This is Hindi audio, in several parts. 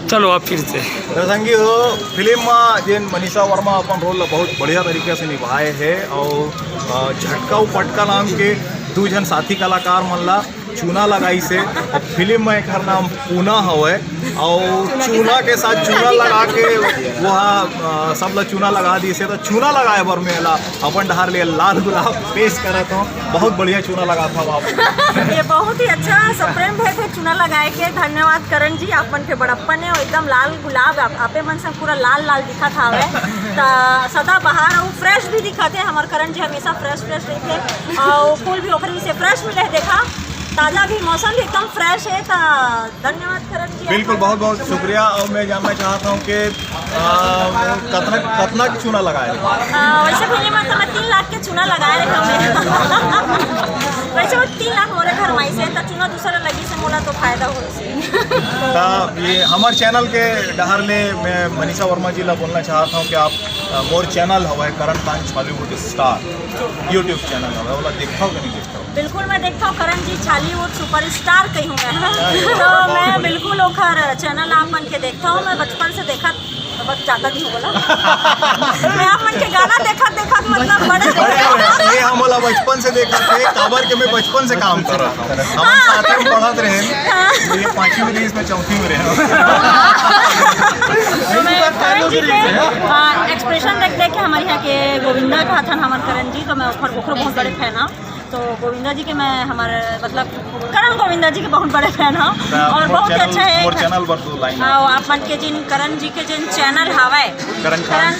चलो आप फिर से संगी हो फिल्म में जेन मनीषा वर्मा अपन रोल बहुत बढ़िया तरीके से निभाए है और झटका पटका नाम के दू जन साथी कलाकार मन ला चूना लगाई से और फिल्म में एक नाम पूना हवे और चूना के साथ चूना लगा के वहाँ सब ला चूना लगा दी से तो चूना लगाए बर में ला अपन डहार लिए लाल गुलाब पेश करा था बहुत बढ़िया चूना लगा था वहाँ ये बहुत ही अच्छा सप्रेम भाई थे चूना लगाए के धन्यवाद करण जी अपन के बड़प्पन है और एकदम लाल गुलाब आपे मन से पूरा लाल लाल दिखा था तो सदा बहार और फ्रेश भी दिखा थे हमारे करण जी हमेशा फ्रेश रहते और फूल भी ओखरी से फ्रेश मिले देखा ताज़ा भी मौसम भी एकदम फ्रेश है तो धन्यवाद करण जी बिल्कुल बहुत बहुत शुक्रिया और मैं जानना चाहता हूँ कि कितना चूना लगाए वैसे फिल्म में तो मैं 3 लाख के चूना लगाए रहे वैसे वो 3 लाख मोरे घर माई से तो चूना दूसरा लगी से मोला तो फायदा हो ये हमारे चैनल के डहर ले मैं मनीषा वर्मा जी ला बोलना चाहता हूँ कि आप मोर चैनल हवा Karan Khan Bollywood star YouTube channel हवा वाला देखा हो कि नहीं देखा बिल्कुल मैं देखता हूँ करण जी बॉलीवुड सुपर स्टार कही हूँ मैं तो मैं बिल्कुल ओखर चैनल आप मन के देखता हूँ मैं बचपन से देखा बस ज़्यादा नहीं बोला मैं आप मन के गाना देखा मतलब बड़े ये हम बोला बचपन से देखा थे खबर के मैं बचपन से काम कर रहा था हम साथ में पढ़ते रहे ये 5वीं में इसमें 4वीं में रहे तो मैं करण जी के एक्सप्रेशन देख के हमारे यहाँ के गोविंदा का था हमारे करण जी तो मैं ओखर बहुत बड़े फैन हूँ तो गोविंदा जी के मैं हमारे मतलब करण गोविंदा जी के बहुत बड़े फैन हूँ और बहुत अच्छा है आप मन के जिन करण जी के जिन चैनल हवाए करण खान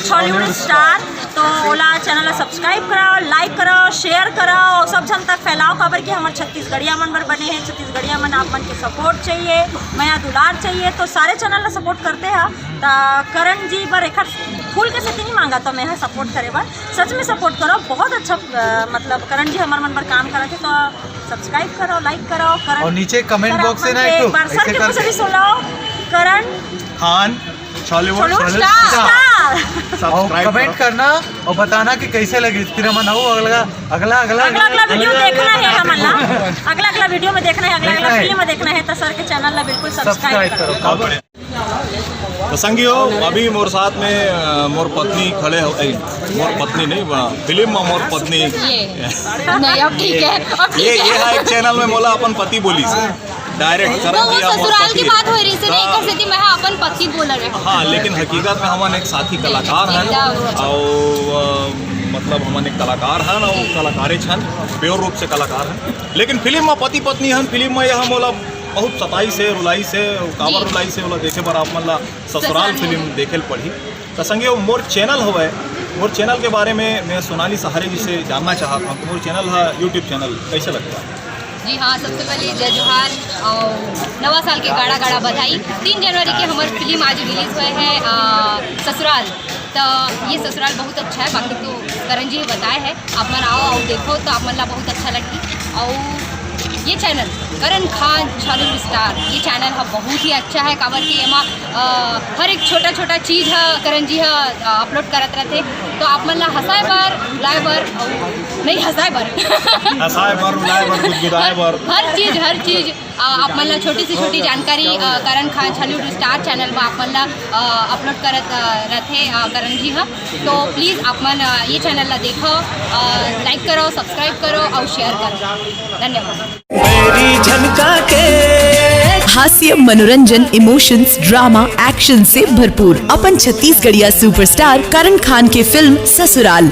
बॉलीवुड स्टार तो ओला चैनल सब्सक्राइब कराओ लाइक कराओ शेयर कराओ सब जन तक फैलाओ खबर कि हमारे छत्तीसगढ़िया मन पर बने हैं छत्तीसगढ़िया मन आप मन के सपोर्ट चाहिए मैं दुलार चाहिए तो सारे चैनल सपोर्ट करते हैं तो करण जी पर एक फूल के से नहीं मांगा तो मैं सपोर्ट करे बार सच में सपोर्ट करो बहुत अच्छा मतलब करण जी हमारे मन पर काम कर रहे थे तो सब्सक्राइब करो लाइक करो करण और नीचे कमेंट बॉक्स है ना एक बार सर के से भी सुनो करण खान बॉलीवुड स्टार और कमेंट करना और बताना कि कैसे लगी फिर हम अगला वीडियो देखना है हमारा अगला वीडियो में देखना है अगला फिल्म में देखना है तो सर के चैनल ला बिल्कुल सब्सक्राइब करो तो संगियो अभी मोर साथ में मोर पत्नी खड़े हो मोर पत्नी नहीं फिल्म में मोर पत्नी नहीं अब ठीक है ये है एक चैनल में मोला अपन पति बोली से डायरेक्ट तो वो ससुराल की बात हो रही से नहीं कर सकती मैं अपन पति बोल रहे हाँ लेकिन हकीकत में हमारे एक साथी कलाकार हैं और मतलब हमारे एक कलाकार हैं और कलाकारे छन प्योर रूप से कलाकार हैं लेकिन फिल्म में पति पत्नी हैं फिल्म में यह मोला बहुत सताई से रुलाई से कावर रुलाई से वाला देखे पर आप मतलब ससुराल फिल्म देखे पड़ी तो संगे मोर चैनल हुआ मोर चैनल के बारे में मैं सोनाली सहारे जी से जानना चाहता हूँ कि मोर चैनल है यूट्यूब चैनल कैसे लगता है जी हाँ सबसे पहले जय जोहार और नवा साल के गाड़ा गाड़ा बधाई 3 जनवरी के हमारी फिल्म आज रिलीज़ हुए है ससुराल तो ये ससुराल बहुत अच्छा है बाकी तो करण जी बताए हैं आप मन आओ और देखो तो आप मन ला बहुत अच्छा लगी और ये चैनल करण खान बॉलीवुड स्टार ये चैनल है बहुत ही अच्छा है काबर कि एमा हर एक छोटा छोटा चीज़ है करण जी अपलोड करत रहते तो आप मन ला हंसाए बर रुलाए बर नहीं हंसाए बर रुलाए बर गुदगुदाए बर हर चीज़ आप मन ला छोटी से छोटी जानकारी करण खान बॉलीवुड स्टार चैनल में आप मन ला अपलोड करत रहते करण जी हाँ तो प्लीज़ आप मन ये चैनल ला देखो लाइक करो सब्सक्राइब करो और शेयर करो धन्यवाद। हास्य मनोरंजन इमोशंस ड्रामा एक्शन से भरपूर अपन छत्तीसगढ़िया सुपरस्टार करण खान के फिल्म ससुराल